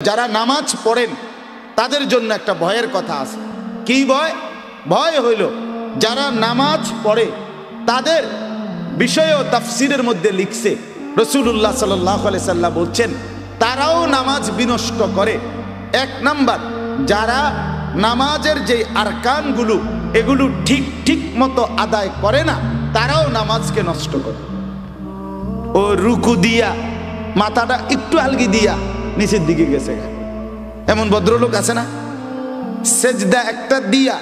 যারা নামাজ পড়েন তাদের জন্য একটা ভয়ের কথা আছে। কি ভয়? ভয় হইল যারা নামাজ পড়ে তাদের বিষয়েও তাফসিরের মধ্যে লিখছে রাসূলুল্লাহ সাল্লাল্লাহু আলাইহি সাল্লাম বলছেন তারাও নামাজ বিনষ্ট করে। এক নাম্বার, যারা নামাজের যে আরকানগুলো এগুলো ঠিক মতো আদায় করে না তারাও নামাজকে নষ্ট করে। ও রুকু দিয়া মাথাটা একটু আলগি দিয়া নিচের দিকে গেছে, এমন ভদ্রলোক আছে না? সেজদা একটা দিয়া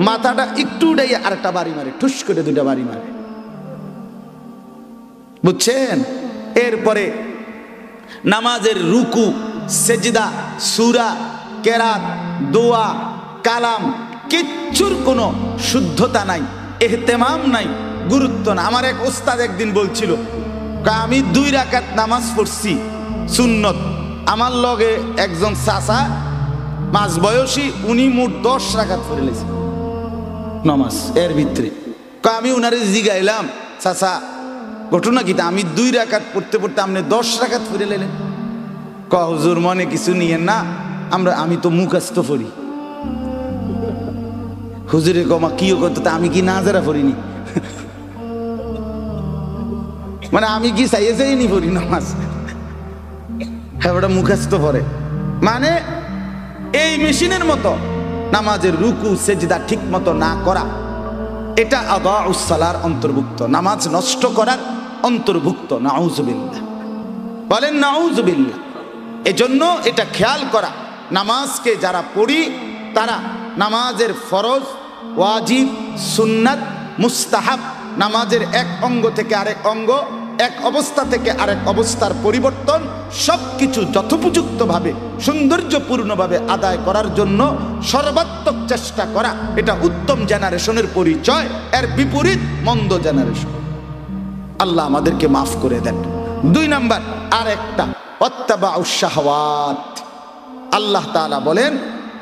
মাথাটা একটু উড়াইয়া আরেকটা বাড়ি মারে, ঠুস করে দুটা বাড়ি মারে, বুঝছেন? এরপরে নামাজের রুকু, সেজদা, সূরা, কেরাত, দোয়া, কালাম কিচ্ছুর কোনো শুদ্ধতা নাই, ইহতেমাম নাই, গুরুত্ব না। আমার এক ওস্তাদ একদিন বলছিল, আমি 2 রাকাত নামাজ পড়ছি সুন্নত, আমার লগে একজন চাচা মাঝ বয়সী, উনি মোট 10 রাকাত পড়ে লেছে নামাজ এর ভিতরে। আমি উনারে জিগাইলাম, চাচা ঘটনা কি? আমি 2 রাকাত পড়তে পড়তে আপনি 10 রাকাত পড়ে লেলেন। হুজুর মনে কিছু নিয়েন না, আমি তো মুখস্থ পড়ি। হুজুরে কমা কিও করতে, আমি কি নাজারা পড়িনি? মানে আমি কি চাইনি পড়ি নামাজ, হ্যাঁ ওটা মুখস্থ পড়ে। মানে এই মেশিনের মতো নামাজের রুকু সেজদা ঠিক মতো না করা, এটা আদাউস সালার অন্তর্ভুক্ত, নামাজ নষ্ট করার অন্তর্ভুক্ত। নাউজুবিল্লাহ, বলেন নাউজুবিল্লাহ। এজন্য এটা খেয়াল করা, নামাজকে যারা পড়ি তারা নামাজের ফরজ, ওয়াজিব, সুন্নাত, মুস্তাহাব, নামাজের এক অঙ্গ থেকে আরেক অঙ্গ, এক অবস্থা থেকে আরেক অবস্থার পরিবর্তন সবকিছু যথোপযুক্তভাবে সৌন্দর্যপূর্ণভাবে আদায় করার জন্য সর্বাত্মক চেষ্টা করা, এটা উত্তম জেনারেশনের পরিচয়। এর বিপরীত মন্দ জেনারেশন। আল্লাহ আমাদেরকে মাফ করে দেন। 2 নাম্বার আর একটা, অত্তাবাউশ শাহওয়াত। আল্লাহ তাআলা বলেন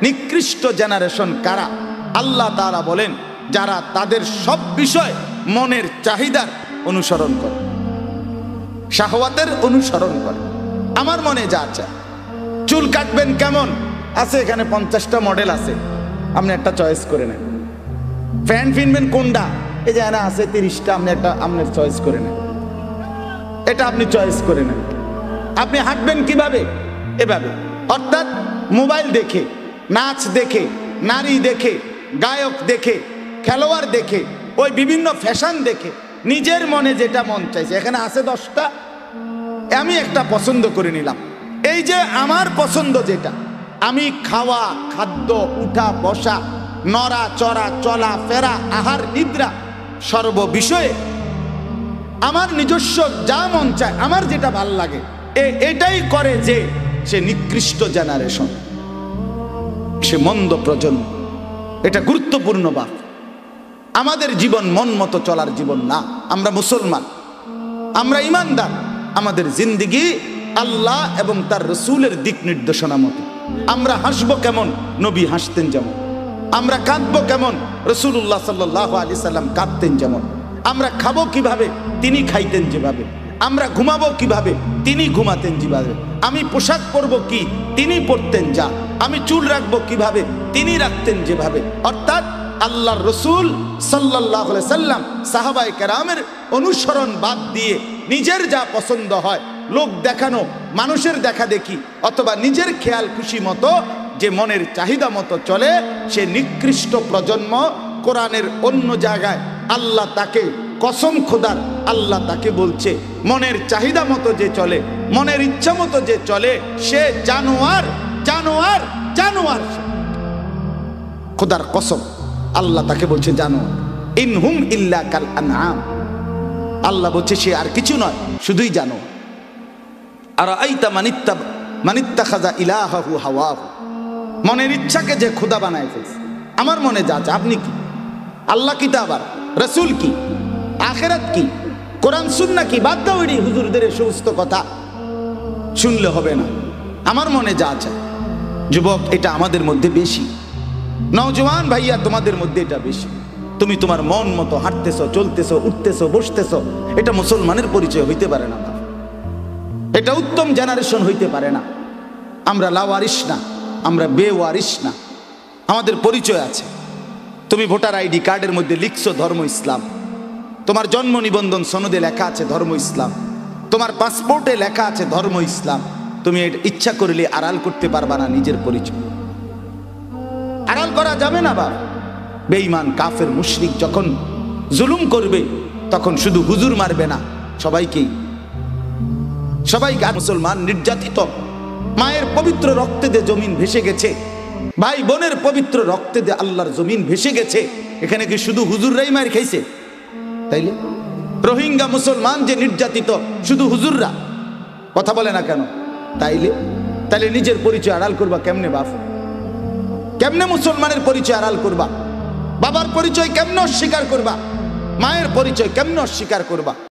নিকৃষ্ট জেনারেশন কারা? আল্লাহ তাআলা বলেন যারা তাদের সব বিষয় মনের চাহিদার অনুসরণ করে, শাহওয়াতের অনুসরণ করে। আমার মনে যা চায়, চুল কাটবেন কেমন আছে, এখানে 50টা মডেল আছে, আপনি একটা চয়েস করে নেন। ফ্যান কিনবেন কোনটা, এই যে এখানে আছে 30টা, আপনি একটা আপনার চয়েস করে নেন, এটা আপনি চয়েস করে নেন। আপনি হাঁটবেন কিভাবে? এভাবে। অর্থাৎ মোবাইল দেখে, নাচ দেখে, নারী দেখে, গায়ক দেখে, খেলোয়াড় দেখে, ওই বিভিন্ন ফ্যাশন দেখে নিজের মনে যেটা মন চাইছে, এখানে আছে 10টা, আমি একটা পছন্দ করে নিলাম। এই যে আমার পছন্দ যেটা, আমি খাওয়া, খাদ্য, উঠা বসা, নড়া চড়া, চলা ফেরা, আহার নিদ্রা, সর্ব বিষয়ে আমার নিজস্ব যা মন চায়, আমার যেটা ভাল লাগে, এটাই করে যে সে নিকৃষ্ট জেনারেশন, সে মন্দ প্রজন্ম। এটা গুরুত্বপূর্ণ বাত। আমাদের জীবন মন মতো চলার জীবন না। আমরা মুসলমান, আমরা ইমানদার, আমাদের জিন্দেগি আল্লাহ এবং তার রসুলের দিক নির্দেশনা মতো। আমরা হাসবো কেমন, নবী হাসতেন যেমন। আমরা কাঁদবো কেমন, রাসূলুল্লাহ সাল্লাল্লাহু আলাইহি সাল্লাম কাঁদতেন যেমন। আমরা খাবো কিভাবে, তিনি খাইতেন যেভাবে। আমরা ঘুমাবো কিভাবে, তিনি ঘুমাতেন যেভাবে। আমি পোশাক পরবো কি, তিনি পরতেন যা। আমি চুল রাখবো কিভাবে, তিনি রাখতেন যেভাবে। অর্থাৎ আল্লাহর রসুল সাল্লাল্লাহু আলাইহি সাল্লাম সাহাবায়ে কেরামের অনুসরণ বাদ দিয়ে নিজের যা পছন্দ হয়, লোক দেখানো, মানুষের দেখা দেখি, অথবা নিজের খেয়াল খুশি মতো যে মনের চাহিদা মতো চলে, সে নিকৃষ্ট প্রজন্ম। কোরআনের অন্য জায়গায় আল্লাহ তাকে, কসম খোদার, আল্লাহ তাকে বলছে মনের চাহিদা মতো যে চলে, মনের ইচ্ছা মতো যে চলে, সে জানোয়ার, জানোয়ার, জানোয়ার। খোদার কসম, আল্লাহ তাকে বলছে জানোয়ার। ইনহুম ইল্লা কাল আনআম। আল্লাহ বলছে সে আর কিছু নয়, শুধুই জানোয়ার। আর আইতা মানিত্তাখাযা ইলাহাহু হাওয়াহু। মনের ইচ্ছাকে যে খোদা বানায় ফেলছে। আমার মনে যা আছে, আপনি কি? আল্লাহ কি? তা আবার রসুল কি? আখেরাত কি? কোরআন সুন্নাহ কি? বাদ দাও এটি হুজুরদের সমস্ত কথা শুনলে হবে না। আমার মনে যা আছে। যুবক, এটা আমাদের মধ্যে বেশি। নওজওয়ান ভাইয়া, তোমাদের মধ্যে এটা বেশি। তুমি তোমার মন মতো হাঁটতেছো, চলতেছো, উঠতেছো, বসতেছো, এটা মুসলমানের পরিচয় হইতে পারে না। এটা উত্তম জেনারেশন হইতে পারে না। আমরা লাওয়ারিস না, আমরা বেওয়ারিস না। আমাদের পরিচয় আছে। তুমি ভোটার আইডি কার্ডের মধ্যে লিখছো ধর্ম ইসলাম, তোমার জন্ম নিবন্ধন সনদে লেখা আছে ধর্ম ইসলাম, তোমার পাসপোর্টে লেখা আছে ধর্ম ইসলাম। তুমি ইচ্ছা করলে আড়াল করতে পারবা না নিজের পরিচয়, আড়াল করা যাবে না। বাপ বেঈমান কাফের মুশরিক যখন জুলুম করবে তখন শুধু হুজুর মারবে না, সবাইকে মুসলমান নির্যাতিত, মায়ের পবিত্র রক্তে দিয়ে জমিন ভেসে গেছে, ভাই বোনের পবিত্র রক্তে দিয়ে আল্লাহর জমিন ভেসে গেছে। এখানে কি শুধু হুজুররাই মার খাইছে? তাইলে রোহিঙ্গা মুসলমান যে নির্যাতিত, শুধু হুজুররা কথা বলে না কেন? তাইলে নিজের পরিচয় আড়াল করবা কেমনে? বাপ কেমনে মুসলমানের পরিচয় আড়াল করবা? বাবার পরিচয় কেমনে অস্বীকার করবা? মায়ের পরিচয় কেমনে অস্বীকার করবা?